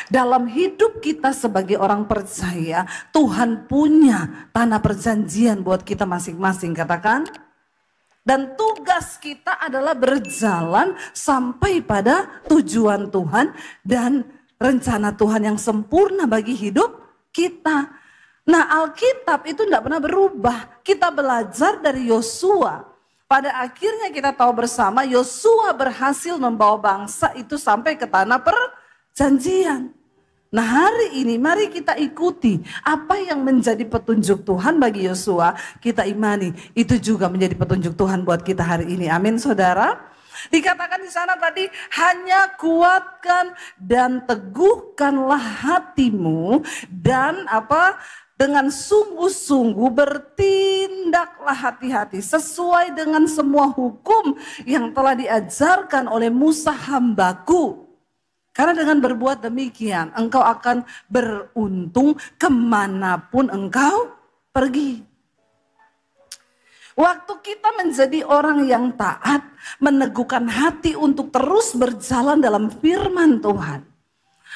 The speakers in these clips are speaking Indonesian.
Dalam hidup kita sebagai orang percaya, Tuhan punya tanah perjanjian buat kita masing-masing, katakan. Dan tugas kita adalah berjalan sampai pada tujuan Tuhan dan rencana Tuhan yang sempurna bagi hidup kita. Nah, Alkitab itu tidak pernah berubah. Kita belajar dari Yosua. Pada akhirnya kita tahu bersama Yosua berhasil membawa bangsa itu sampai ke tanah perjanjian. Nah, hari ini mari kita ikuti apa yang menjadi petunjuk Tuhan bagi Yosua. Kita imani itu juga menjadi petunjuk Tuhan buat kita hari ini. Amin, saudara. Dikatakan di sana tadi, hanya kuatkan dan teguhkanlah hatimu dan dengan sungguh-sungguh bertindaklah hati-hati sesuai dengan semua hukum yang telah diajarkan oleh Musa hambaku. Karena dengan berbuat demikian, engkau akan beruntung kemanapun engkau pergi. Waktu kita menjadi orang yang taat, meneguhkan hati untuk terus berjalan dalam firman Tuhan.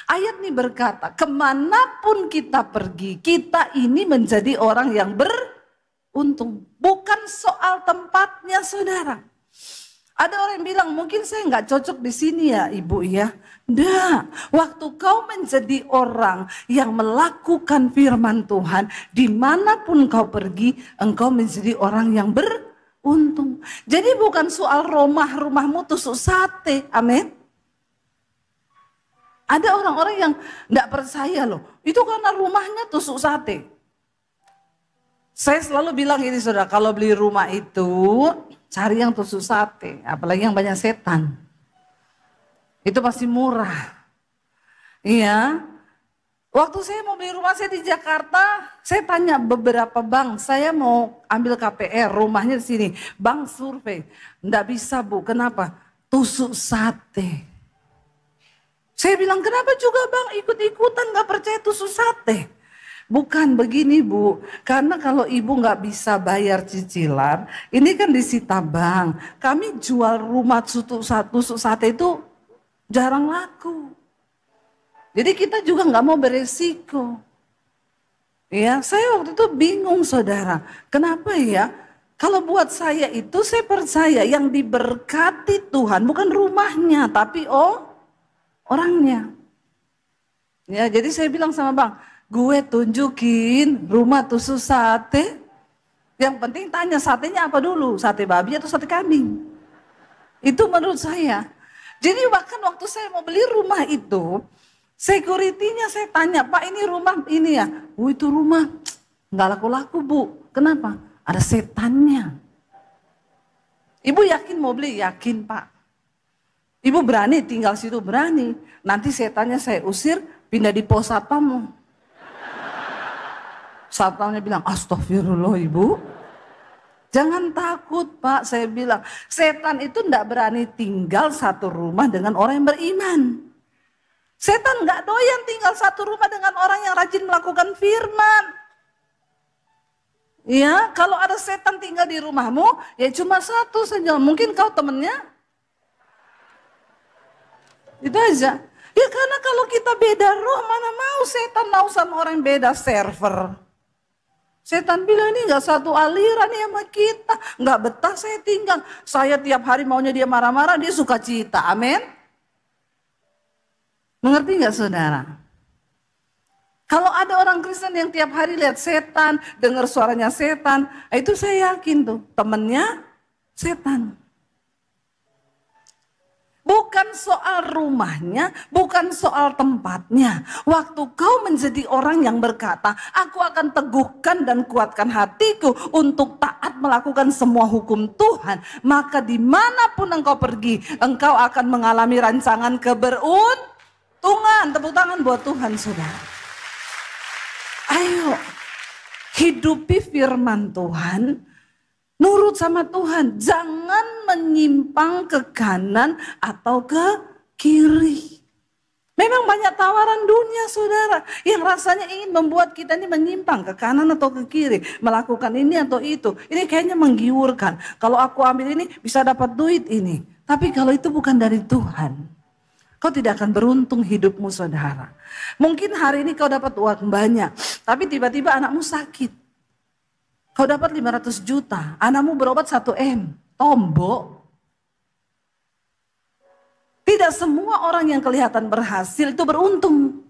Ayat ini berkata, kemanapun kita pergi, kita ini menjadi orang yang beruntung. Bukan soal tempatnya, saudara. Ada orang yang bilang, mungkin saya nggak cocok di sini ya ibu ya. Nggak, waktu kau menjadi orang yang melakukan firman Tuhan, dimanapun kau pergi, engkau menjadi orang yang beruntung. Jadi bukan soal rumahmu tusuk sate, amin. Ada orang-orang yang nggak percaya loh, itu karena rumahnya tusuk sate. Saya selalu bilang ini saudara, kalau beli rumah itu cari yang tusuk sate, apalagi yang banyak setan. Itu pasti murah. Iya. Waktu saya mau beli rumah saya di Jakarta, saya tanya beberapa bank, saya mau ambil KPR, rumahnya di sini. Bank survei, enggak bisa Bu, kenapa? Tusuk sate. Saya bilang, kenapa juga Bang ikut-ikutan gak percaya tusuk sate? Bukan begini Bu, karena kalau ibu nggak bisa bayar cicilan, ini kan disita bank. Kami jual rumah tusuk sate itu jarang laku. Jadi kita juga nggak mau beresiko. Ya, saya waktu itu bingung saudara, kenapa ya? Kalau buat saya itu saya percaya yang diberkati Tuhan bukan rumahnya, tapi orangnya. Ya, jadi saya bilang sama Bang, gue tunjukin rumah tusuk sate. Yang penting tanya satenya apa dulu, sate babi atau sate kambing. Itu menurut saya. Jadi bahkan waktu saya mau beli rumah itu, security-nya saya tanya, Pak ini rumah ini ya? Oh itu rumah nggak laku-laku Bu. Kenapa? Ada setannya. Ibu yakin mau beli? Yakin Pak. Ibu berani tinggal situ? Berani. Nanti setannya saya usir, pindah di pos satpam. Satpamnya bilang, astagfirullah ibu. Jangan takut Pak, saya bilang. Setan itu enggak berani tinggal satu rumah dengan orang yang beriman. Setan enggak doyan tinggal satu rumah dengan orang yang rajin melakukan firman. Ya, kalau ada setan tinggal di rumahmu, ya cuma satu saja. Mungkin kau temennya. Itu aja. Ya karena kalau kita beda roh, mana mau setan mau sama orang yang beda server. Setan bilang ini gak satu aliran ya sama kita. Gak betah saya tinggal. Saya tiap hari maunya dia marah-marah, dia suka cita. Amin. Mengerti gak saudara? Kalau ada orang Kristen yang tiap hari lihat setan, dengar suaranya setan, itu saya yakin tuh temennya setan. Bukan soal rumahnya, bukan soal tempatnya. Waktu kau menjadi orang yang berkata, aku akan teguhkan dan kuatkan hatiku untuk taat melakukan semua hukum Tuhan. Maka dimanapun engkau pergi, engkau akan mengalami rancangan keberuntungan. Tepuk tangan buat Tuhan saudara. Ayo, hidupi firman Tuhan. Nurut sama Tuhan, jangan menyimpang ke kanan atau ke kiri. Memang banyak tawaran dunia saudara, yang rasanya ingin membuat kita ini menyimpang ke kanan atau ke kiri. Melakukan ini atau itu, ini kayaknya menggiurkan. Kalau aku ambil ini bisa dapat duit ini. Tapi kalau itu bukan dari Tuhan. Kau tidak akan beruntung hidupmu saudara. Mungkin hari ini kau dapat uang banyak, tapi tiba-tiba anakmu sakit. Kau dapat 500 juta, anakmu berobat 1 M, tombok. Tidak semua orang yang kelihatan berhasil itu beruntung.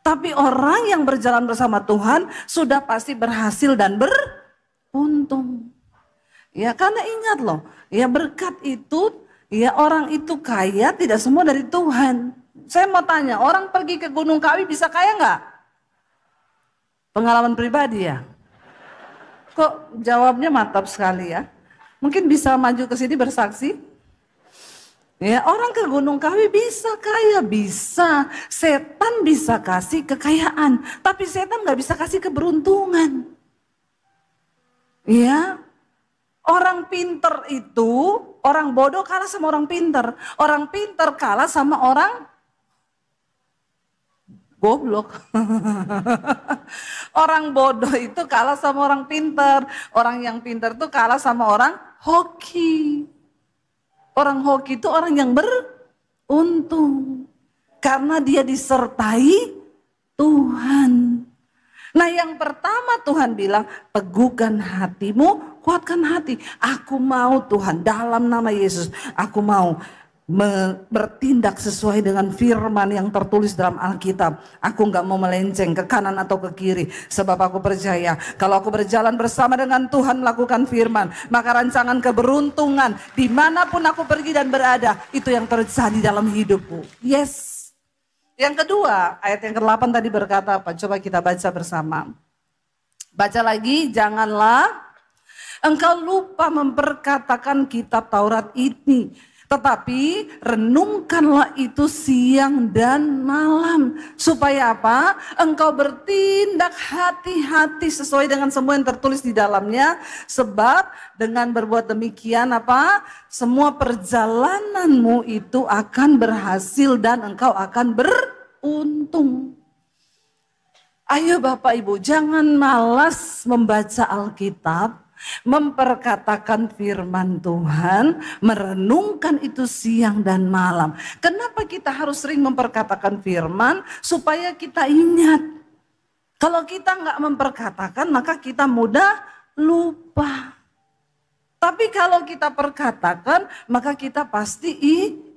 Tapi orang yang berjalan bersama Tuhan sudah pasti berhasil dan beruntung. Ya karena ingat loh, ya berkat itu, ya orang itu kaya tidak semua dari Tuhan. Saya mau tanya, orang pergi ke Gunung Kawi bisa kaya nggak? Pengalaman pribadi ya? Kok jawabnya mantap sekali ya? Mungkin bisa maju ke sini bersaksi? Ya, orang ke Gunung Kawi bisa kaya, bisa. Setan bisa kasih kekayaan, tapi setan nggak bisa kasih keberuntungan. Ya, orang pinter itu, orang bodoh kalah sama orang pinter. Orang pinter kalah sama orang goblok. Orang bodoh itu kalah sama orang pinter. Orang yang pinter itu kalah sama orang hoki. Orang hoki itu orang yang beruntung. Karena dia disertai Tuhan. Nah yang pertama Tuhan bilang, teguhkan hatimu, kuatkan hati. Aku mau Tuhan, dalam nama Yesus, aku mau bertindak sesuai dengan firman yang tertulis dalam Alkitab. Aku gak mau melenceng ke kanan atau ke kiri. Sebab aku percaya kalau aku berjalan bersama dengan Tuhan melakukan firman, maka rancangan keberuntungan dimanapun aku pergi dan berada, itu yang terjadi dalam hidupku. Yes. Yang kedua, ayat yang ke-8 tadi berkata apa? Coba kita baca bersama. Baca lagi, janganlah engkau lupa memperkatakan kitab Taurat ini, tetapi renungkanlah itu siang dan malam. Supaya apa? Engkau bertindak hati-hati sesuai dengan semua yang tertulis di dalamnya. Sebab dengan berbuat demikian apa? Semua perjalananmu itu akan berhasil dan engkau akan beruntung. Ayo Bapak Ibu, jangan malas membaca Alkitab. Memperkatakan firman Tuhan, merenungkan itu siang dan malam. Kenapa kita harus sering memperkatakan firman? Supaya kita ingat. Kalau kita nggak memperkatakan, maka kita mudah lupa. Tapi kalau kita perkatakan, maka kita pasti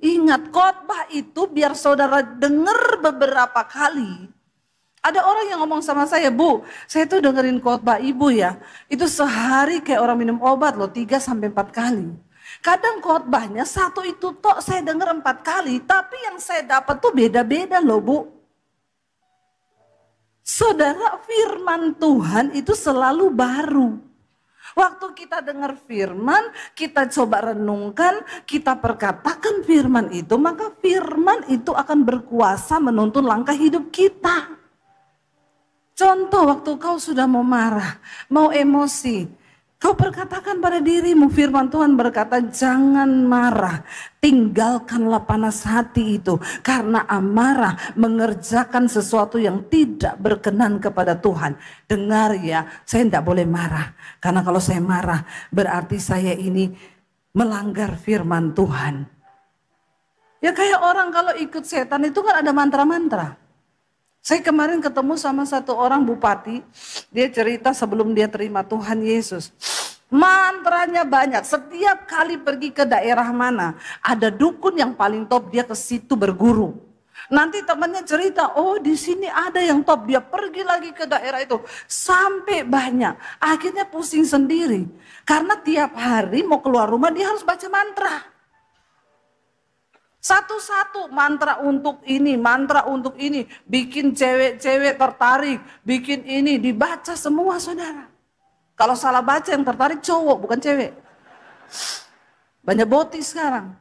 ingat. Khotbah itu biar saudara dengar beberapa kali. Ada orang yang ngomong sama saya, Bu, saya tuh dengerin khotbah ibu ya. Itu sehari kayak orang minum obat loh, 3-4 kali. Kadang khotbahnya satu itu tok saya denger 4 kali. Tapi yang saya dapat tuh beda-beda loh Bu. Saudara, firman Tuhan itu selalu baru. Waktu kita dengar firman, kita coba renungkan, kita perkatakan firman itu, maka firman itu akan berkuasa menuntun langkah hidup kita. Contoh waktu kau sudah mau marah, mau emosi, kau perkatakan pada dirimu, firman Tuhan berkata jangan marah, tinggalkanlah panas hati itu. Karena amarah mengerjakan sesuatu yang tidak berkenan kepada Tuhan. Dengar ya, saya tidak boleh marah. Karena kalau saya marah berarti saya ini melanggar firman Tuhan. Ya kayak orang kalau ikut setan itu kan ada mantra-mantra. Saya kemarin ketemu sama satu orang bupati, dia cerita sebelum dia terima Tuhan Yesus. Mantranya banyak, setiap kali pergi ke daerah mana, ada dukun yang paling top, dia ke situ berguru. Nanti temannya cerita, oh di sini ada yang top, dia pergi lagi ke daerah itu. Sampai banyak, akhirnya pusing sendiri. Karena tiap hari mau keluar rumah dia harus baca mantra. Satu-satu mantra untuk ini, bikin cewek-cewek tertarik, bikin ini, dibaca semua saudara. Kalau salah baca yang tertarik cowok bukan cewek. Banyak boti sekarang.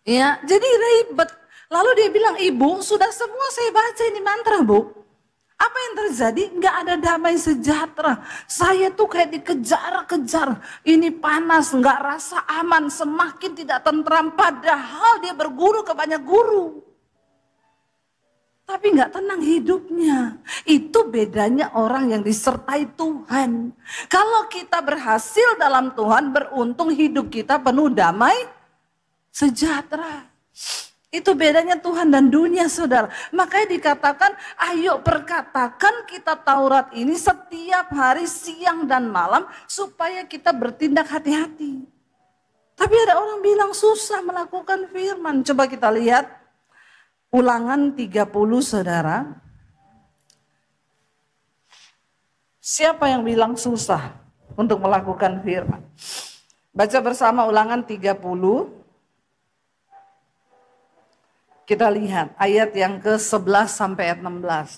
Ya, jadi ribet. Lalu dia bilang, ibu sudah semua saya baca ini mantra Bu. Apa yang terjadi? Nggak ada damai sejahtera. Saya tuh kayak dikejar-kejar. Ini panas, nggak rasa aman, semakin tidak tentram. Padahal dia berguru ke banyak guru. Tapi nggak tenang hidupnya. Itu bedanya orang yang disertai Tuhan. Kalau kita berhasil dalam Tuhan, beruntung hidup kita penuh damai sejahtera. Itu bedanya Tuhan dan dunia, saudara. Makanya dikatakan, ayo perkatakan kita Taurat ini setiap hari siang dan malam supaya kita bertindak hati-hati. Tapi ada orang bilang susah melakukan firman. Coba kita lihat Ulangan 30, saudara. Siapa yang bilang susah untuk melakukan firman? Baca bersama Ulangan 30. Kita lihat ayat yang ke-11 sampai ayat 16.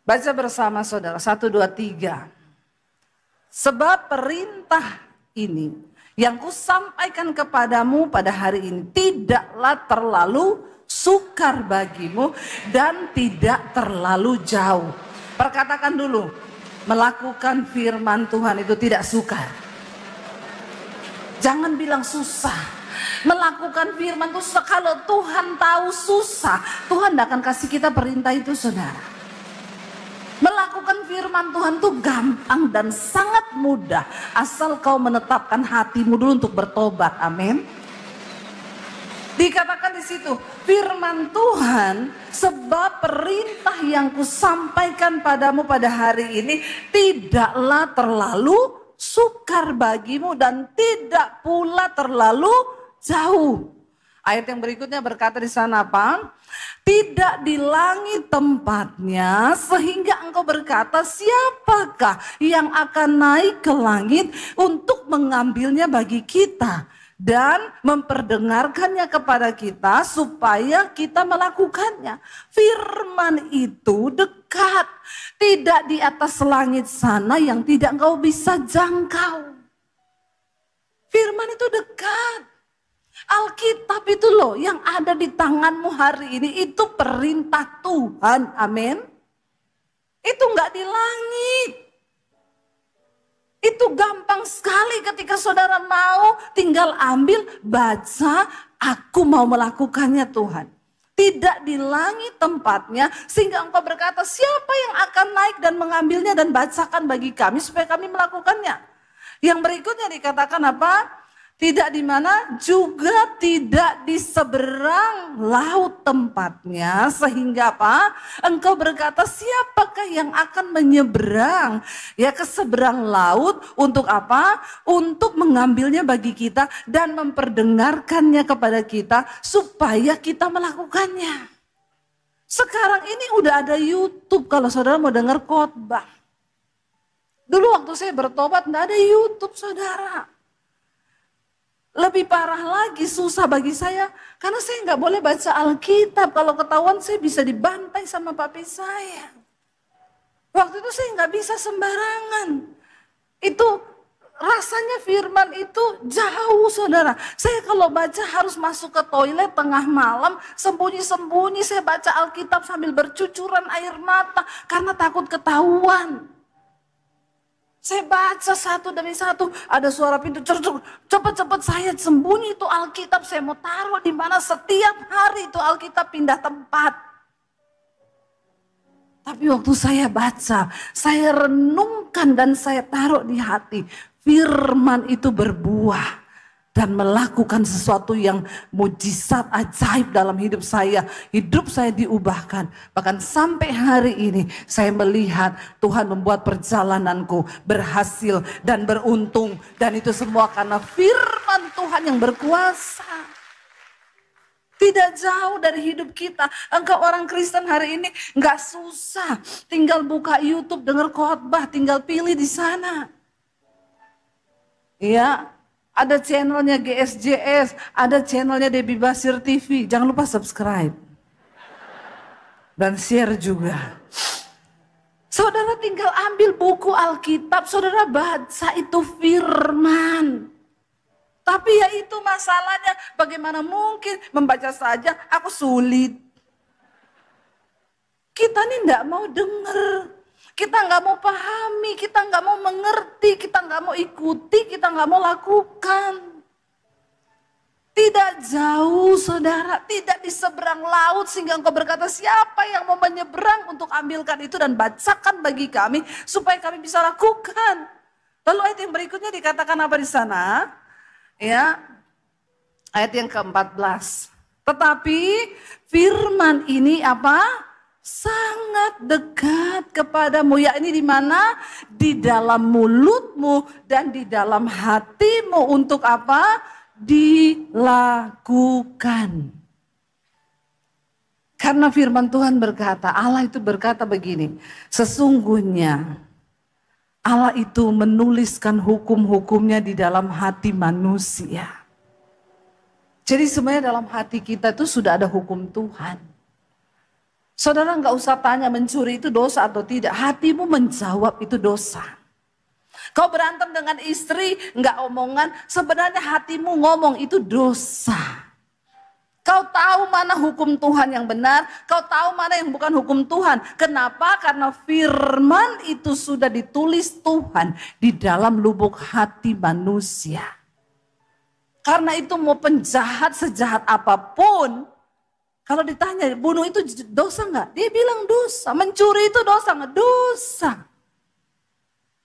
Baca bersama saudara, 1, 2, 3. Sebab perintah ini yang kusampaikan kepadamu pada hari ini tidaklah terlalu sukar bagimu dan tidak terlalu jauh. Perkatakan dulu, melakukan firman Tuhan itu tidak sukar. Jangan bilang susah. Melakukan firman itu susah. Kalau Tuhan tahu susah, Tuhan tidak akan kasih kita perintah itu, saudara. Melakukan firman Tuhan itu gampang dan sangat mudah, asal kau menetapkan hatimu dulu untuk bertobat. Amin. Dikatakan di situ, firman Tuhan, sebab perintah yang kusampaikan padamu pada hari ini tidaklah terlalu sukar bagimu dan tidak pula terlalu jauh. Ayat yang berikutnya berkata di sana apa? Tidak di langit tempatnya sehingga engkau berkata, siapakah yang akan naik ke langit untuk mengambilnya bagi kita dan memperdengarkannya kepada kita supaya kita melakukannya. Firman itu dekat, tidak di atas langit sana yang tidak engkau bisa jangkau. Firman itu dekat. Alkitab itu loh yang ada di tanganmu hari ini, itu perintah Tuhan. Amin. Itu enggak di langit. Itu gampang sekali ketika saudara mau, tinggal ambil, baca, aku mau melakukannya Tuhan. Tidak di langit tempatnya sehingga engkau berkata, siapa yang akan naik dan mengambilnya dan bacakan bagi kami supaya kami melakukannya. Yang berikutnya dikatakan apa? Tidak di mana, juga tidak di seberang laut tempatnya. Sehingga apa? Engkau berkata, siapakah yang akan menyeberang ya ke seberang laut untuk apa? Untuk mengambilnya bagi kita dan memperdengarkannya kepada kita supaya kita melakukannya. Sekarang ini udah ada YouTube kalau saudara mau dengar khotbah. Dulu waktu saya bertobat enggak ada YouTube, saudara. Lebih parah lagi, susah bagi saya karena saya nggak boleh baca Alkitab. Kalau ketahuan saya bisa dibantai sama papi saya. Waktu itu saya nggak bisa sembarangan. Itu rasanya firman itu jauh, saudara. Saya kalau baca harus masuk ke toilet tengah malam, sembunyi-sembunyi saya baca Alkitab sambil bercucuran air mata karena takut ketahuan. Saya baca satu demi satu, ada suara pintu, cepat-cepat saya sembunyi itu Alkitab, saya mau taruh di mana setiap hari itu Alkitab pindah tempat. Tapi waktu saya baca, saya renungkan dan saya taruh di hati, firman itu berbuah. Dan melakukan sesuatu yang mujizat ajaib dalam hidup saya. Hidup saya diubahkan. Bahkan sampai hari ini saya melihat Tuhan membuat perjalananku berhasil dan beruntung. Dan itu semua karena firman Tuhan yang berkuasa. Tidak jauh dari hidup kita. Engkau orang Kristen hari ini gak susah. Tinggal buka YouTube, dengar khotbah, tinggal pilih di sana. Ya. Ada channelnya GSJS, ada channelnya Debbie Basir TV. Jangan lupa subscribe. Dan share juga. Saudara tinggal ambil buku Alkitab, saudara baca itu firman. Tapi ya itu masalahnya, bagaimana mungkin membaca saja aku sulit. Kita ini enggak mau dengar. Kita nggak mau pahami, kita nggak mau mengerti, kita nggak mau ikuti, kita nggak mau lakukan. Tidak jauh, saudara, tidak di seberang laut sehingga engkau berkata siapa yang mau menyeberang untuk ambilkan itu dan bacakan bagi kami supaya kami bisa lakukan. Lalu ayat yang berikutnya dikatakan apa di sana? Ya, Ayat yang ke-14. Tetapi firman ini apa? Sangat dekat kepadamu. Ya, ini di mana? Di dalam mulutmu dan di dalam hatimu. Untuk apa? Dilakukan. Karena firman Tuhan berkata, Allah itu berkata begini, sesungguhnya Allah itu menuliskan hukum-hukumnya di dalam hati manusia. Jadi sebenarnya dalam hati kita itu sudah ada hukum Tuhan. Saudara nggak usah tanya mencuri itu dosa atau tidak. Hatimu menjawab itu dosa. Kau berantem dengan istri nggak omongan. Sebenarnya hatimu ngomong itu dosa. Kau tahu mana hukum Tuhan yang benar. Kau tahu mana yang bukan hukum Tuhan. Kenapa? Karena firman itu sudah ditulis Tuhan di dalam lubuk hati manusia. Karena itu mau penjahat sejahat apapun, kalau ditanya bunuh itu dosa nggak? Dia bilang dosa. Mencuri itu dosa nggak? Dosa.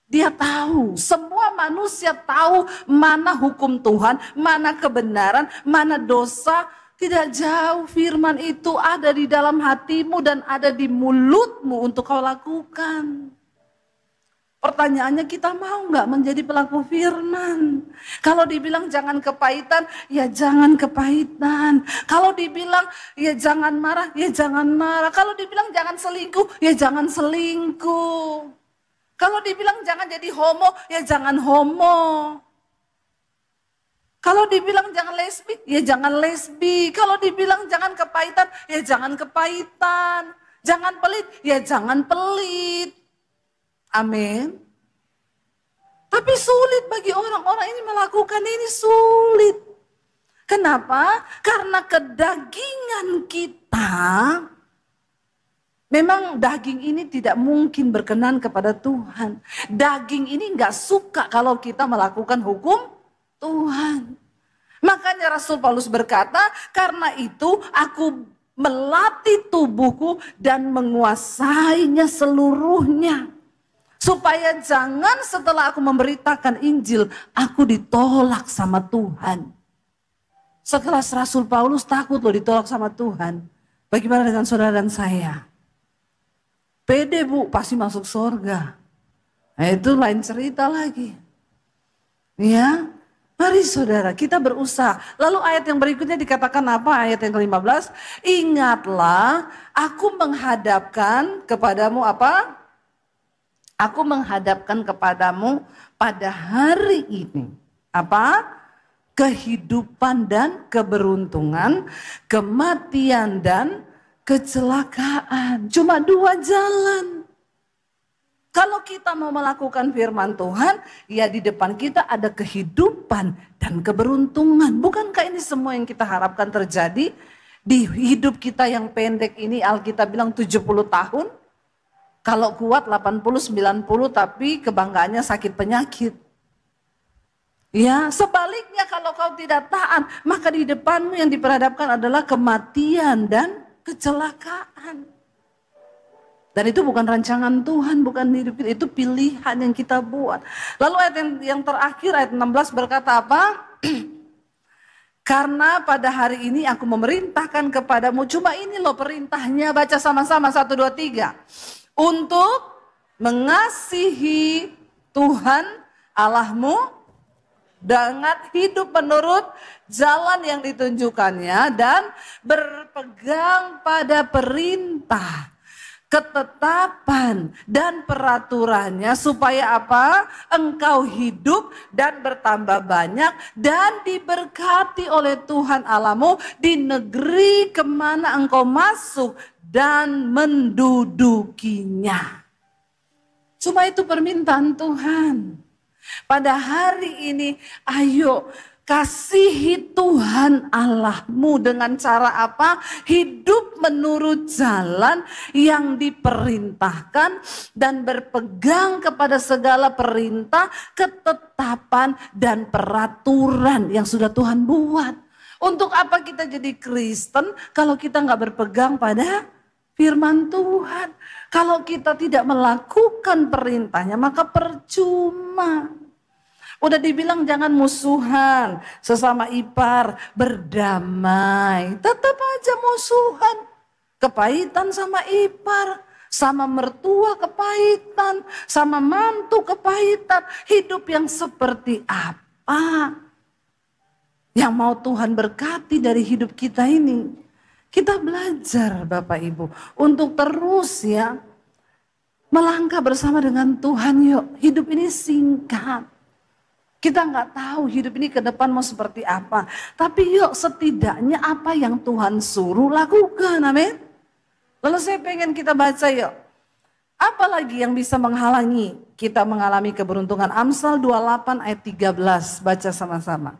Dia tahu, semua manusia tahu mana hukum Tuhan, mana kebenaran, mana dosa. Tidak jauh firman itu ada di dalam hatimu dan ada di mulutmu untuk kau lakukan. Pertanyaannya kita mau nggak menjadi pelaku firman? Kalau dibilang jangan kepahitan, ya jangan kepahitan. Kalau dibilang ya jangan marah, ya jangan marah. Kalau dibilang jangan selingkuh, ya jangan selingkuh. Kalau dibilang jangan jadi homo, ya jangan homo. Kalau dibilang jangan lesbi, ya jangan lesbi. Kalau dibilang jangan kepahitan, ya jangan kepahitan. Jangan pelit, ya jangan pelit. Amin. Tapi sulit bagi orang-orang ini melakukan ini, sulit. Kenapa? Karena kedagingan kita, memang daging ini tidak mungkin berkenan kepada Tuhan. Daging ini nggak suka kalau kita melakukan hukum Tuhan. Makanya Rasul Paulus berkata, karena itu aku melatih tubuhku dan menguasainya seluruhnya. Supaya jangan setelah aku memberitakan Injil, aku ditolak sama Tuhan. Sekelas Rasul Paulus takut loh ditolak sama Tuhan. Bagaimana dengan saudara dan saya? Pede bu, pasti masuk surga. Nah itu lain cerita lagi. Ya, mari saudara kita berusaha. Lalu ayat yang berikutnya dikatakan apa? Ayat yang ke-15. Ingatlah, aku menghadapkan kepadamu apa? Aku menghadapkan kepadamu pada hari ini. Apa? Kehidupan dan keberuntungan, kematian dan kecelakaan. Cuma dua jalan. Kalau kita mau melakukan firman Tuhan, ya di depan kita ada kehidupan dan keberuntungan. Bukankah ini semua yang kita harapkan terjadi di hidup kita yang pendek ini? Alkitab bilang 70 tahun. Kalau kuat 80-90 tapi kebanggaannya sakit penyakit. Ya, sebaliknya kalau kau tidak taat, maka di depanmu yang diperhadapkan adalah kematian dan kecelakaan. Dan itu bukan rancangan Tuhan, bukan hidup kita, itu pilihan yang kita buat. Lalu ayat yang terakhir, ayat 16 berkata apa? Karena pada hari ini aku memerintahkan kepadamu, cuma ini loh perintahnya, baca sama-sama 1, 2, 3. Untuk mengasihi Tuhan Allahmu dengan hidup menurut jalan yang ditunjukkannya dan berpegang pada perintah, ketetapan dan peraturannya supaya apa? Engkau hidup dan bertambah banyak dan diberkati oleh Tuhan Allahmu di negeri kemana engkau masuk dan mendudukinya. Cuma itu permintaan Tuhan. Pada hari ini, ayo kasihi Tuhan Allahmu dengan cara apa? Hidup menurut jalan yang diperintahkan dan berpegang kepada segala perintah, ketetapan dan peraturan yang sudah Tuhan buat. Untuk apa kita jadi Kristen kalau kita nggak berpegang pada firman Tuhan? Kalau kita tidak melakukan perintahnya maka percuma. Udah dibilang jangan musuhan, sesama ipar, berdamai. Tetap aja musuhan. Kepahitan sama ipar, sama mertua kepahitan, sama mantu kepahitan. Hidup yang seperti apa yang mau Tuhan berkati dari hidup kita ini? Kita belajar Bapak Ibu untuk terus ya melangkah bersama dengan Tuhan. Yuk, hidup ini singkat. Kita nggak tahu hidup ini ke depan mau seperti apa. Tapi yuk setidaknya apa yang Tuhan suruh lakukan, amin. Lalu saya pengen kita baca yuk. Apalagi yang bisa menghalangi kita mengalami keberuntungan. Amsal 28 ayat 13, baca sama-sama.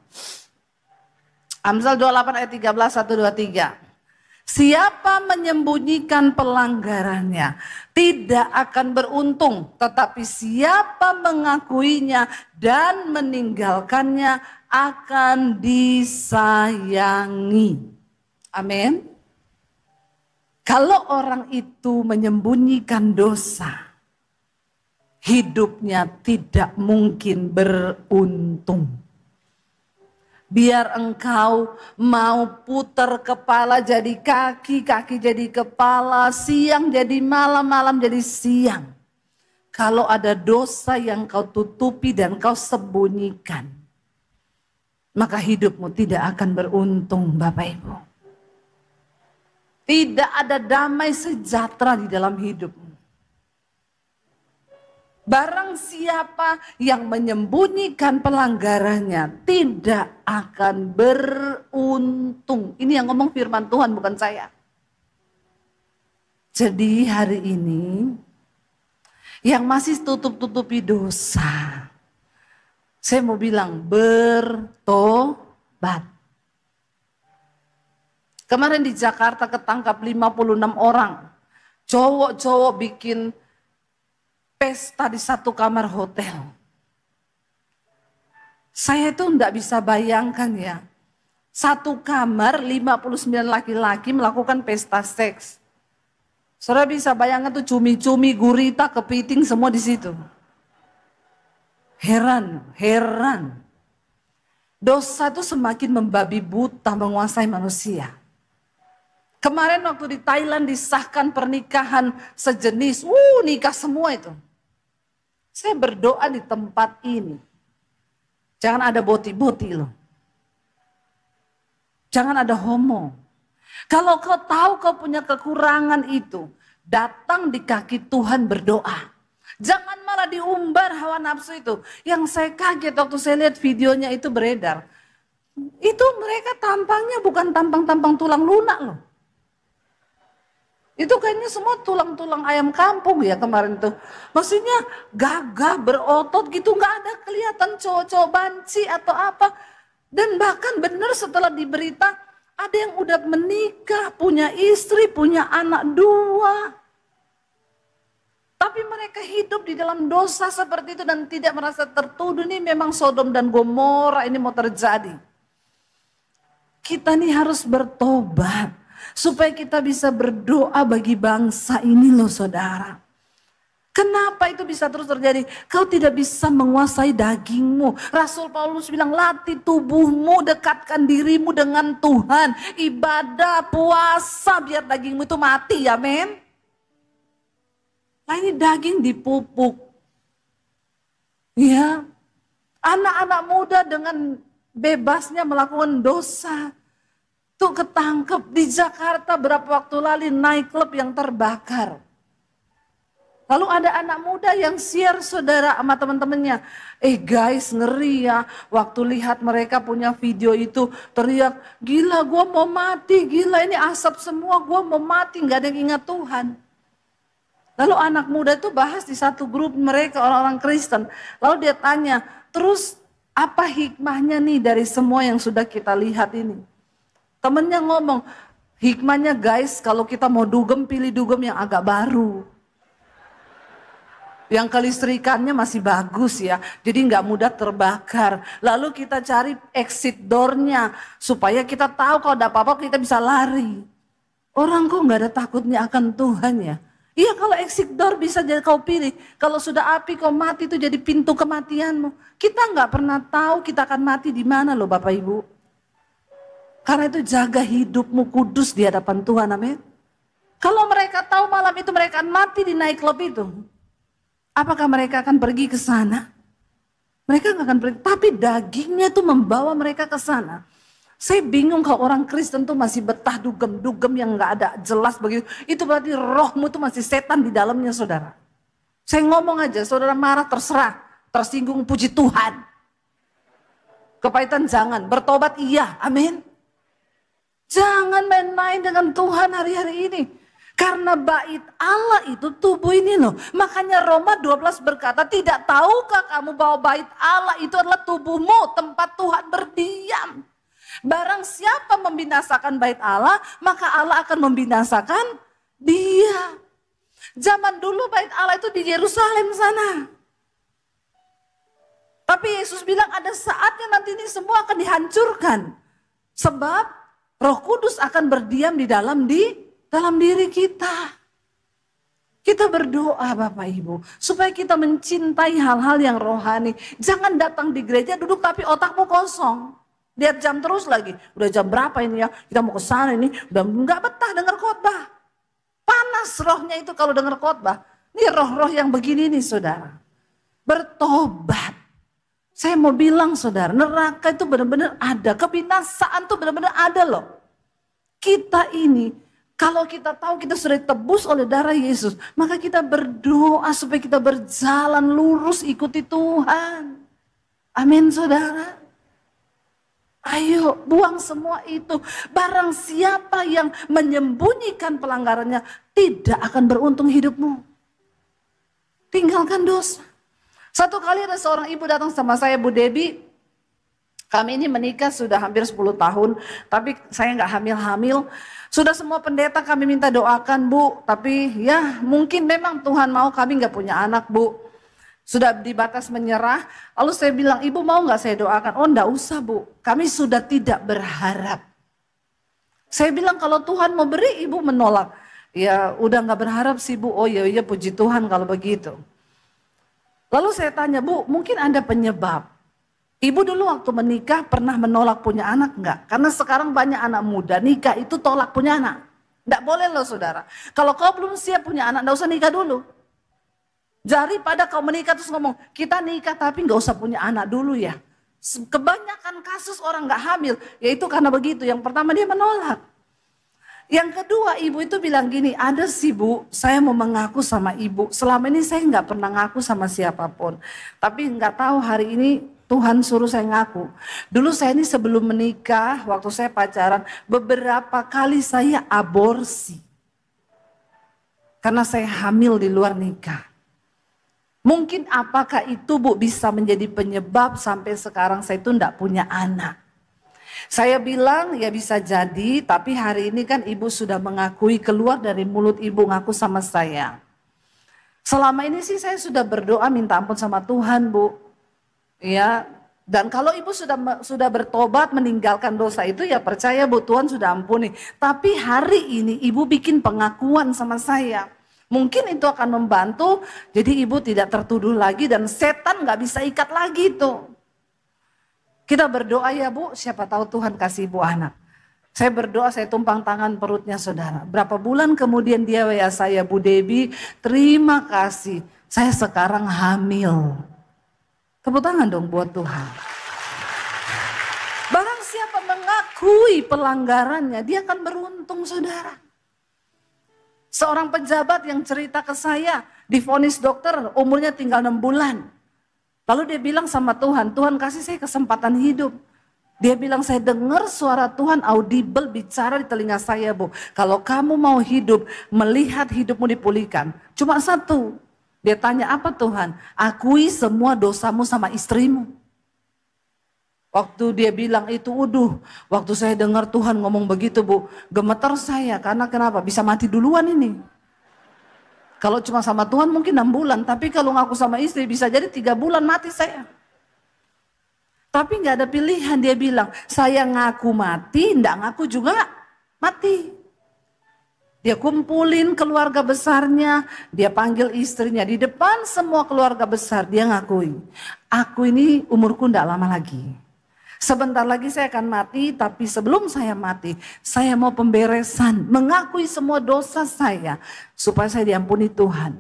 Amsal 28 ayat 13, 1, 2, 3. Siapa menyembunyikan pelanggarannya tidak akan beruntung, tetapi siapa mengakuinya dan meninggalkannya akan disayangi. Amin. Kalau orang itu menyembunyikan dosa, hidupnya tidak mungkin beruntung. Biar engkau mau putar kepala jadi kaki, kaki jadi kepala, siang jadi malam, malam jadi siang. Kalau ada dosa yang kau tutupi dan kau sembunyikan, maka hidupmu tidak akan beruntung Bapak Ibu. Tidak ada damai sejahtera di dalam hidupmu. Barang siapa yang menyembunyikan pelanggarannya tidak akan beruntung. Ini yang ngomong firman Tuhan, bukan saya. Jadi hari ini yang masih tutup-tutupi dosa, saya mau bilang bertobat. Kemarin di Jakarta ketangkap 56 orang. Cowok-cowok bikin pesta di satu kamar hotel. Saya itu enggak bisa bayangkan ya. Satu kamar 59 laki-laki melakukan pesta seks. Saudara bisa bayangkan tuh cumi-cumi, gurita, kepiting semua di situ. Heran. Dosa itu semakin membabi buta menguasai manusia. Kemarin waktu di Thailand disahkan pernikahan sejenis, nikah semua itu. Saya berdoa di tempat ini. Jangan ada boti-boti loh. Jangan ada homo. Kalau kau tahu kau punya kekurangan itu, datang di kaki Tuhan berdoa. Jangan malah diumbar hawa nafsu itu. Yang saya kaget waktu saya lihat videonya itu beredar. Itu mereka tampangnya bukan tampang-tampang tulang lunak loh. Itu kayaknya semua tulang-tulang ayam kampung ya kemarin tuh. Maksudnya gagah, berotot gitu, gak ada kelihatan cowok-cowok banci atau apa. Dan bahkan benar setelah diberita, ada yang udah menikah, punya istri, punya anak 2. Tapi mereka hidup di dalam dosa seperti itu dan tidak merasa tertuduh. Ini memang Sodom dan Gomora ini mau terjadi. Kita nih harus bertobat. Supaya kita bisa berdoa bagi bangsa ini loh saudara. Kenapa itu bisa terus terjadi? Kau tidak bisa menguasai dagingmu. Rasul Paulus bilang latih tubuhmu, dekatkan dirimu dengan Tuhan. Ibadah, puasa biar dagingmu itu mati, amin. Nah ini daging dipupuk. Ya, anak-anak muda dengan bebasnya melakukan dosa. Tuh ketangkep di Jakarta berapa waktu lalu naik klub yang terbakar. Lalu ada anak muda yang share saudara sama teman-temannya. Guys ngeri ya, waktu lihat mereka punya video itu teriak, gila gue mau mati, gila ini asap semua gue mau mati, gak ada yang ingat Tuhan. Lalu anak muda itu bahas di satu grup mereka orang-orang Kristen. Lalu dia tanya, terus apa hikmahnya nih dari semua yang sudah kita lihat ini? Temennya ngomong, hikmahnya guys kalau kita mau dugem pilih dugem yang agak baru. Yang kelistrikannya masih bagus ya, jadi nggak mudah terbakar. Lalu kita cari exit door-nya supaya kita tahu kalau ada apa-apa kita bisa lari. Orang kok nggak ada takutnya akan Tuhan ya. Iya, kalau exit door bisa jadi kau pilih. Kalau sudah api kau mati itu jadi pintu kematianmu. Kita nggak pernah tahu kita akan mati di mana loh Bapak Ibu. Karena itu jaga hidupmu kudus di hadapan Tuhan, amin. Kalau mereka tahu malam itu mereka akan mati di night club itu, apakah mereka akan pergi ke sana? Mereka nggak akan pergi, tapi dagingnya tuh membawa mereka ke sana. Saya bingung kalau orang Kristen tuh masih betah dugem-dugem yang nggak ada jelas begitu. Itu berarti rohmu tuh masih setan di dalamnya saudara. Saya ngomong aja, saudara marah terserah, tersinggung puji Tuhan. Kepahitan jangan, bertobat iya, amin. Jangan main-main dengan Tuhan hari-hari ini. Karena bait Allah itu tubuh ini loh. Makanya Roma 12 berkata, tidak tahukah kamu bahwa bait Allah itu adalah tubuhmu, tempat Tuhan berdiam. Barang siapa membinasakan bait Allah, maka Allah akan membinasakan dia. Zaman dulu bait Allah itu di Yerusalem sana. Tapi Yesus bilang ada saatnya nanti ini semua akan dihancurkan. Sebab Roh Kudus akan berdiam di dalam diri kita. Kita berdoa Bapak Ibu, supaya kita mencintai hal-hal yang rohani. Jangan datang di gereja duduk tapi otakmu kosong. Lihat jam terus lagi, udah jam berapa ini ya, kita mau ke sana ini, udah nggak betah dengar khotbah. Panas rohnya itu kalau dengar khotbah. Ini roh-roh yang begini nih saudara. Bertobat. Saya mau bilang saudara, neraka itu benar-benar ada, kebinasaan tuh benar-benar ada loh. Kita ini, kalau kita tahu kita sudah ditebus oleh darah Yesus, maka kita berdoa supaya kita berjalan lurus ikuti Tuhan. Amin saudara. Ayo buang semua itu. Barang siapa yang menyembunyikan pelanggarannya tidak akan beruntung hidupmu. Tinggalkan dosa. Satu kali ada seorang ibu datang sama saya, Bu Debbie. Kami ini menikah sudah hampir 10 tahun. Tapi saya nggak hamil-hamil. Sudah semua pendeta kami minta doakan Bu. Tapi ya mungkin memang Tuhan mau kami nggak punya anak Bu. Sudah di batas menyerah, lalu saya bilang, ibu mau gak saya doakan? Oh enggak usah Bu, kami sudah tidak berharap. Saya bilang kalau Tuhan mau beri, ibu menolak. Ya udah gak berharap sih Bu, oh iya puji Tuhan kalau begitu. Lalu saya tanya, Bu mungkin ada penyebab. Ibu dulu waktu menikah pernah menolak punya anak enggak? Karena sekarang banyak anak muda nikah itu tolak punya anak. Enggak boleh loh saudara. Kalau kau belum siap punya anak, enggak usah nikah dulu. Daripada kau menikah terus ngomong, kita nikah tapi gak usah punya anak dulu ya. Kebanyakan kasus orang gak hamil, yaitu karena begitu. Yang pertama dia menolak. Yang kedua ibu itu bilang gini, ada sih Bu, saya mau mengaku sama ibu. Selama ini saya gak pernah ngaku sama siapapun. Tapi gak tahu hari ini Tuhan suruh saya ngaku. Dulu saya ini sebelum menikah, waktu saya pacaran, beberapa kali saya aborsi. Karena saya hamil di luar nikah. Mungkin apakah itu Bu bisa menjadi penyebab sampai sekarang saya itu enggak punya anak. Saya bilang ya bisa jadi, tapi hari ini kan ibu sudah mengakui, keluar dari mulut ibu ngaku sama saya. Selama ini sih saya sudah berdoa minta ampun sama Tuhan Bu. Ya, dan kalau ibu sudah bertobat meninggalkan dosa itu ya percaya Bu Tuhan sudah ampuni. Tapi hari ini ibu bikin pengakuan sama saya. Mungkin itu akan membantu, jadi ibu tidak tertuduh lagi dan setan gak bisa ikat lagi tuh. Kita berdoa ya Bu, siapa tahu Tuhan kasih ibu anak. Saya berdoa, saya tumpang tangan perutnya saudara. Berapa bulan kemudian dia WA saya, Bu Debbie, terima kasih, saya sekarang hamil. Tepuk tangan dong buat Tuhan. Barang siapa mengakui pelanggarannya, dia akan beruntung saudara. Seorang pejabat yang cerita ke saya, divonis dokter umurnya tinggal 6 bulan. Lalu dia bilang sama Tuhan, Tuhan kasih saya kesempatan hidup. Dia bilang saya dengar suara Tuhan audible bicara di telinga saya Bu. Kalau kamu mau hidup, melihat hidupmu dipulihkan. Cuma satu, dia tanya apa Tuhan? Akui semua dosamu sama istrimu. Waktu dia bilang itu, waktu saya dengar Tuhan ngomong begitu Bu, gemeter saya karena kenapa? Bisa mati duluan ini. Kalau cuma sama Tuhan mungkin 6 bulan, tapi kalau ngaku sama istri bisa jadi 3 bulan mati saya. Tapi gak ada pilihan, dia bilang, saya ngaku mati, enggak ngaku juga mati. Dia kumpulin keluarga besarnya, dia panggil istrinya di depan semua keluarga besar, dia ngakui, aku ini umurku tidak lama lagi. Sebentar lagi saya akan mati, tapi sebelum saya mati, saya mau pemberesan, mengakui semua dosa saya, supaya saya diampuni Tuhan.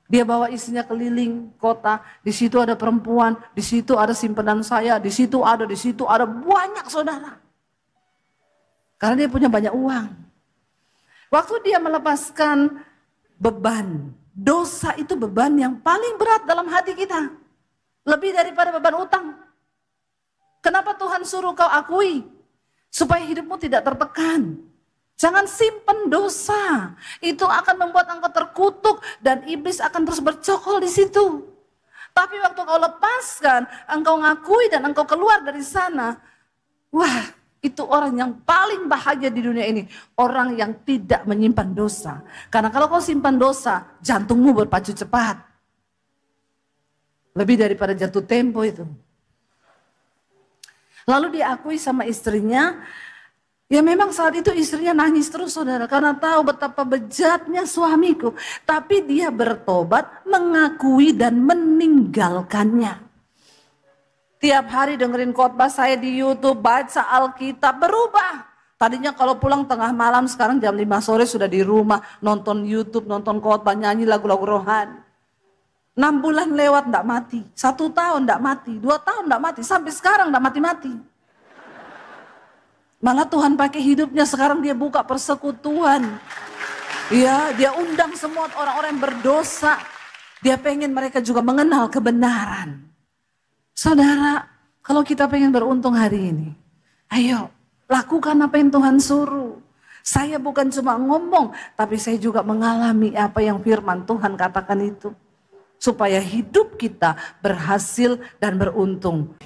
Dia bawa istrinya keliling kota, di situ ada perempuan, di situ ada simpanan saya, di situ ada banyak saudara. Karena dia punya banyak uang. Waktu dia melepaskan beban, dosa itu beban yang paling berat dalam hati kita. Lebih daripada beban utang. Kenapa Tuhan suruh kau akui? Supaya hidupmu tidak tertekan. Jangan simpen dosa. Itu akan membuat engkau terkutuk dan iblis akan terus bercokol di situ. Tapi waktu kau lepaskan, engkau ngakui dan engkau keluar dari sana. Wah, itu orang yang paling bahagia di dunia ini. Orang yang tidak menyimpan dosa. Karena kalau kau simpan dosa, jantungmu berpacu cepat. Lebih daripada jatuh tempo itu. Lalu diakui sama istrinya. Ya memang saat itu istrinya nangis terus saudara. Karena tahu betapa bejatnya suamiku. Tapi dia bertobat, mengakui dan meninggalkannya. Tiap hari dengerin khotbah saya di YouTube, baca Alkitab, berubah. Tadinya kalau pulang tengah malam, sekarang jam 5 sore sudah di rumah, nonton YouTube, nonton khotbah, nyanyi lagu-lagu rohani. 6 bulan lewat enggak mati, 1 tahun enggak mati, 2 tahun enggak mati, sampai sekarang enggak mati-mati. Malah Tuhan pakai hidupnya, sekarang dia buka persekutuan. Ya, dia undang semua orang-orang yang berdosa. Dia pengen mereka juga mengenal kebenaran. Saudara, kalau kita pengen beruntung hari ini, ayo lakukan apa yang Tuhan suruh. Saya bukan cuma ngomong, tapi saya juga mengalami apa yang firman Tuhan katakan itu. Supaya hidup kita berhasil dan beruntung.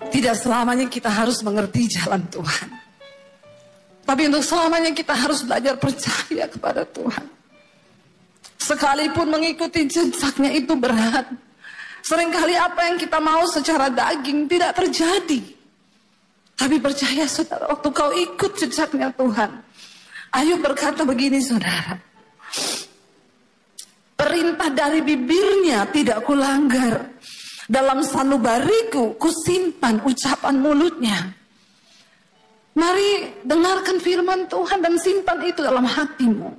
Tidak selamanya kita harus mengerti jalan Tuhan. Tapi untuk selamanya kita harus belajar percaya kepada Tuhan. Sekalipun mengikuti jejaknya itu berat. Seringkali apa yang kita mau secara daging tidak terjadi. Tapi percaya saudara, waktu kau ikut jejaknya Tuhan. Ayub berkata begini saudara. Perintah dari bibirnya tidak kulanggar. Dalam sanubariku kusimpan ucapan mulutnya. Mari dengarkan firman Tuhan dan simpan itu dalam hatimu.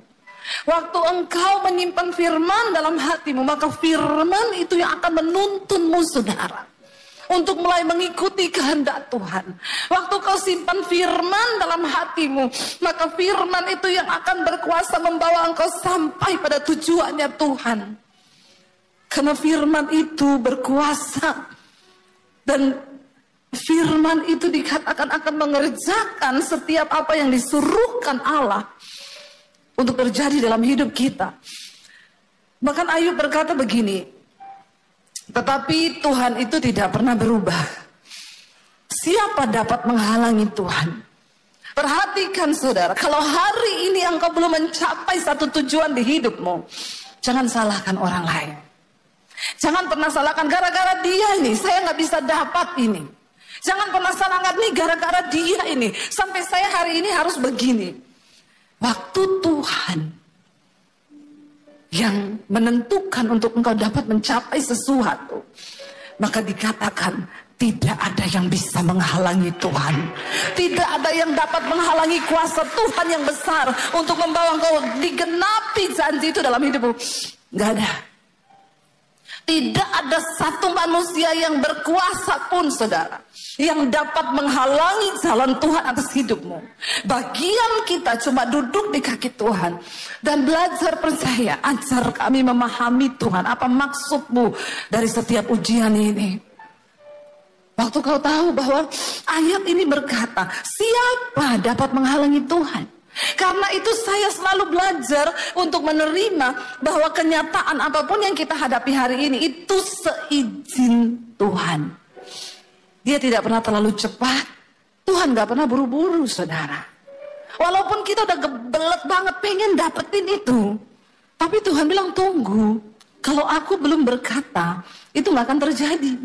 Waktu engkau menyimpan firman dalam hatimu, maka firman itu yang akan menuntunmu saudara. Untuk mulai mengikuti kehendak Tuhan. Waktu kau simpan firman dalam hatimu, maka firman itu yang akan berkuasa membawa engkau sampai pada tujuannya Tuhan. Karena firman itu berkuasa. Dan firman itu dikatakan akan mengerjakan setiap apa yang disuruhkan Allah. Untuk terjadi dalam hidup kita. Bahkan Ayub berkata begini. Tetapi Tuhan itu tidak pernah berubah. Siapa dapat menghalangi Tuhan? Perhatikan saudara. Kalau hari ini engkau belum mencapai satu tujuan di hidupmu. Jangan salahkan orang lain. Jangan pernah salahkan gara-gara dia ini. Saya gak bisa dapat ini. Jangan pernah salahkan nih gara-gara dia ini. Sampai saya hari ini harus begini. Waktu Tuhan yang menentukan untuk engkau dapat mencapai sesuatu, maka dikatakan tidak ada yang bisa menghalangi Tuhan. Tidak ada yang dapat menghalangi kuasa Tuhan yang besar untuk membawa engkau digenapi janji itu dalam hidupmu. Gak ada. Tidak ada satu manusia yang berkuasa pun saudara, yang dapat menghalangi jalan Tuhan atas hidupmu. Bagian kita cuma duduk di kaki Tuhan dan belajar percaya. Ajar kami memahami Tuhan, apa maksudmu dari setiap ujian ini. Waktu kau tahu bahwa ayat ini berkata, siapa dapat menghalangi Tuhan? Karena itu saya selalu belajar untuk menerima bahwa kenyataan apapun yang kita hadapi hari ini itu seizin Tuhan. Dia tidak pernah terlalu cepat. Tuhan gak pernah buru-buru saudara. Walaupun kita udah gebelet banget pengen dapetin itu. Tapi Tuhan bilang tunggu. Kalau aku belum berkata itu gak akan terjadi.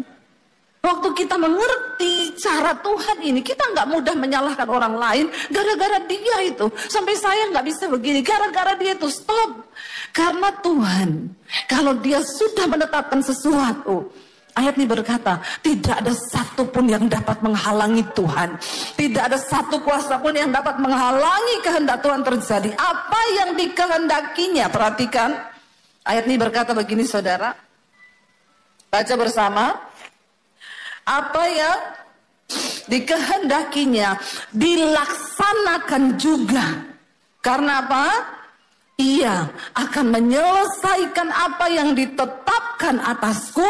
Waktu kita mengerti cara Tuhan ini, kita nggak mudah menyalahkan orang lain gara-gara dia itu. Sampai saya nggak bisa begini, gara-gara dia itu. Stop. Karena Tuhan, kalau dia sudah menetapkan sesuatu, ayat ini berkata, tidak ada satupun yang dapat menghalangi Tuhan. Tidak ada satu kuasa pun yang dapat menghalangi kehendak Tuhan terjadi. Apa yang dikehendakinya, perhatikan. Ayat ini berkata begini saudara. Baca bersama. Apa yang dikehendakinya dilaksanakan juga. Karena apa? Ia akan menyelesaikan apa yang ditetapkan atasku.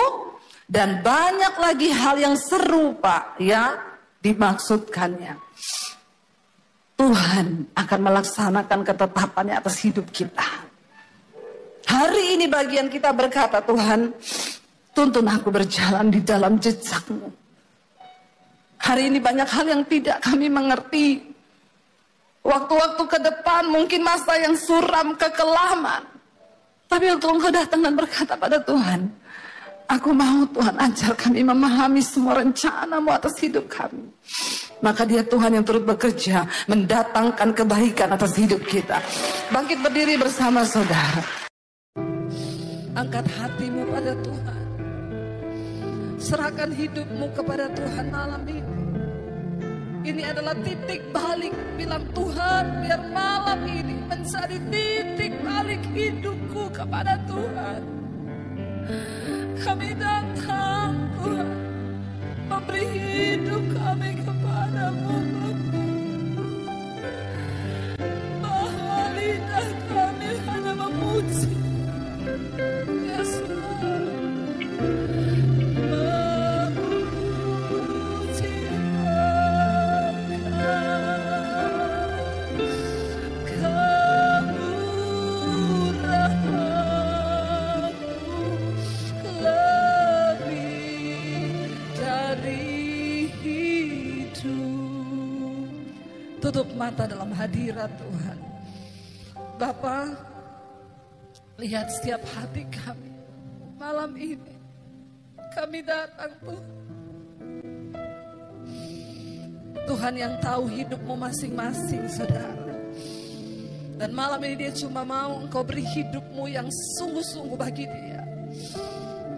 Dan banyak lagi hal yang serupa ya dimaksudkannya. Tuhan akan melaksanakan ketetapannya atas hidup kita. Hari ini bagian kita berkata, Tuhan, tuntun aku berjalan di dalam jejak-Mu. Hari ini banyak hal yang tidak kami mengerti. Waktu-waktu ke depan mungkin masa yang suram, kekelaman. Tapi waktu Engkau datang dan berkata pada Tuhan, aku mau Tuhan ajar kami memahami semua rencana-Mu atas hidup kami. Maka dia Tuhan yang turut bekerja mendatangkan kebaikan atas hidup kita. Bangkit berdiri bersama saudara. Angkat hatimu pada Tuhan. Serahkan hidupmu kepada Tuhan malam ini. Ini adalah titik balik. Bilang Tuhan, biar malam ini menjadi titik balik hidupku kepada Tuhan. Kami datang Tuhan, memberi hidup kami kepadamu Bapa. Bahwa lidah kami hanya memuji Yesus. Tutup mata dalam hadirat Tuhan. Bapa, lihat setiap hati kami. Malam ini kami datang Tuhan. Tuhan yang tahu hidupmu masing-masing saudara. Dan malam ini dia cuma mau Engkau beri hidupmu yang sungguh-sungguh bagi dia.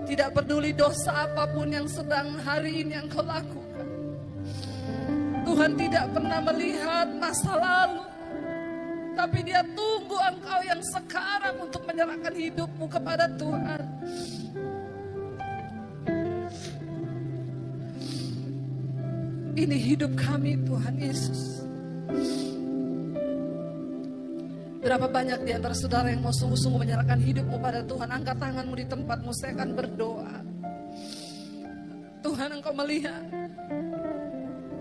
Tidak peduli dosa apapun yang sedang hari ini Engkau lakukan. Tuhan tidak pernah melihat masa lalu, tapi dia tunggu engkau yang sekarang untuk menyerahkan hidupmu kepada Tuhan. Ini hidup kami Tuhan Yesus. Berapa banyak di antara saudara yang mau sungguh-sungguh menyerahkan hidupmu pada Tuhan? Angkat tanganmu di tempatmu, saya akan berdoa. Tuhan, Engkau melihat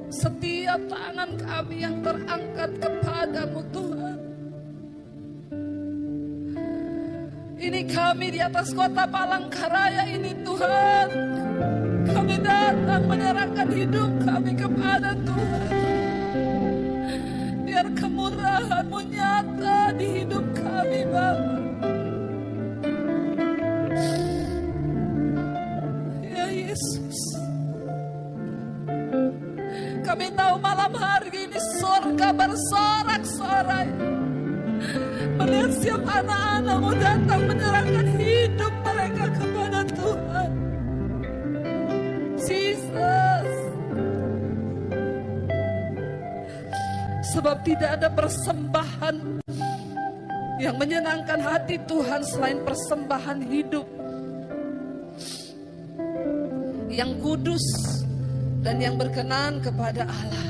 setiap tangan kami yang terangkat kepadamu Tuhan. Ini kami di atas kota Palangkaraya ini Tuhan. Kami datang menyerahkan hidup kami kepada Tuhan. Biar kemurahan-Mu nyata di hidup kami Bapa. Ya Yesus, kami tahu malam hari ini surga bersorak-sorai melihat setiap anak-anak-Mu datang menyerahkan hidup mereka kepada Tuhan. Jesus, sebab tidak ada persembahan yang menyenangkan hati Tuhan selain persembahan hidup yang kudus dan yang berkenan kepada Allah.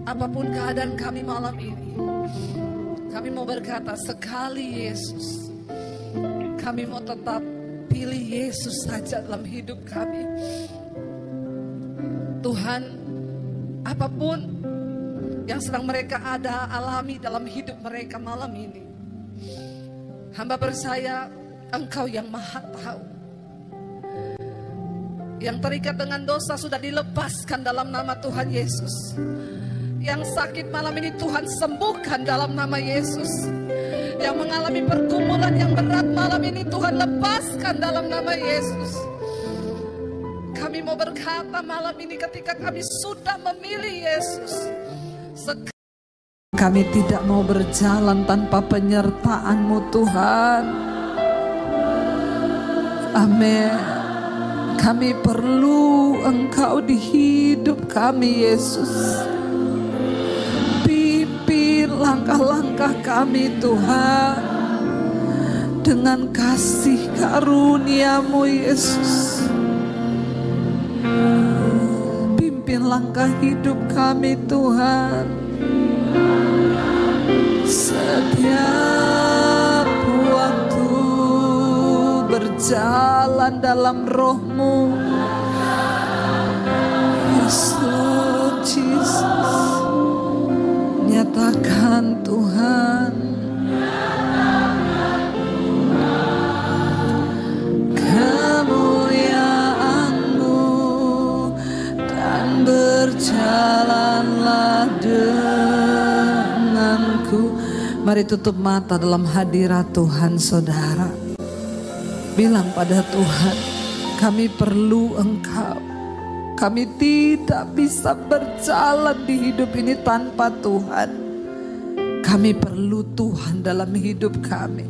Apapun keadaan kami malam ini, kami mau berkata sekali Yesus, kami mau tetap pilih Yesus saja dalam hidup kami. Tuhan, apapun yang sedang mereka alami dalam hidup mereka malam ini, hamba percaya Engkau yang Maha Tahu. Yang terikat dengan dosa sudah dilepaskan dalam nama Tuhan Yesus. Yang sakit malam ini Tuhan sembuhkan dalam nama Yesus. Yang mengalami pergumulan yang berat malam ini Tuhan lepaskan dalam nama Yesus. Kami mau berkata malam ini ketika kami sudah memilih Yesus, kami tidak mau berjalan tanpa penyertaan-Mu Tuhan. Amin. Kami perlu Engkau di hidup kami Yesus. Pimpin langkah-langkah kami Tuhan dengan kasih karunia-Mu Yesus. Pimpin langkah hidup kami Tuhan. Setiap waktu berjalan dalam Roh-Mu. Yes Lord Jesus. Nyatakan Tuhan kemuliaan-Mu dan berjalanlah denganku. Mari tutup mata dalam hadirat Tuhan saudara. Bilang pada Tuhan, kami perlu Engkau. Kami tidak bisa berjalan di hidup ini tanpa Tuhan. Kami perlu Tuhan dalam hidup kami.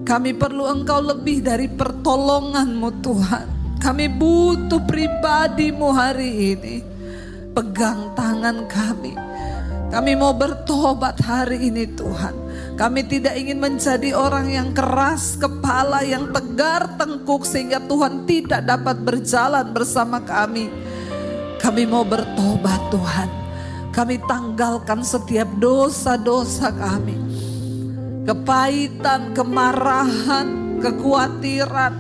Kami perlu Engkau lebih dari pertolongan-Mu Tuhan. Kami butuh pribadi-Mu hari ini. Pegang tangan kami. Kami mau bertobat hari ini Tuhan. Kami tidak ingin menjadi orang yang keras kepala, yang tegar tengkuk sehingga Tuhan tidak dapat berjalan bersama kami. Kami mau bertobat Tuhan. Kami tanggalkan setiap dosa-dosa kami. Kepahitan, kemarahan, kekhawatiran.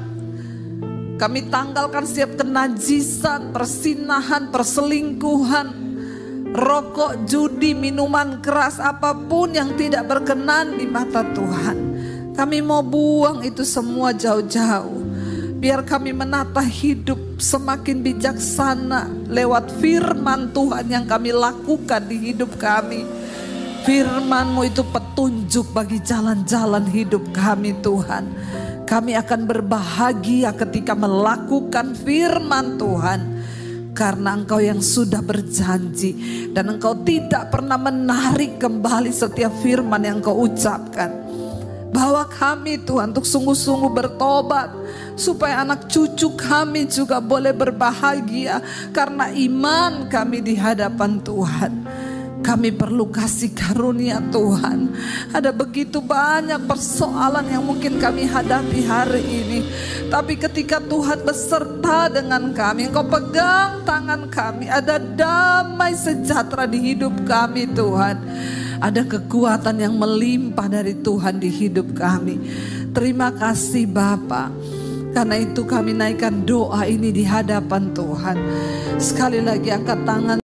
Kami tanggalkan setiap kenajisan, persinahan, perselingkuhan, rokok, judi, minuman keras, apapun yang tidak berkenan di mata Tuhan. Kami mau buang itu semua jauh-jauh. Biar kami menata hidup semakin bijaksana lewat firman Tuhan yang kami lakukan di hidup kami. Firman-Mu itu petunjuk bagi jalan-jalan hidup kami Tuhan. Kami akan berbahagia ketika melakukan firman Tuhan. Karena Engkau yang sudah berjanji dan Engkau tidak pernah menarik kembali setiap firman yang Engkau ucapkan. Bawa kami Tuhan untuk sungguh-sungguh bertobat supaya anak cucu kami juga boleh berbahagia karena iman kami di hadapan Tuhan. Kami perlu kasih karunia Tuhan. Ada begitu banyak persoalan yang mungkin kami hadapi hari ini. Tapi ketika Tuhan beserta dengan kami, Engkau pegang tangan kami, ada damai sejahtera di hidup kami Tuhan. Ada kekuatan yang melimpah dari Tuhan di hidup kami. Terima kasih Bapa. Karena itu kami naikkan doa ini di hadapan Tuhan. Sekali lagi angkat tangan.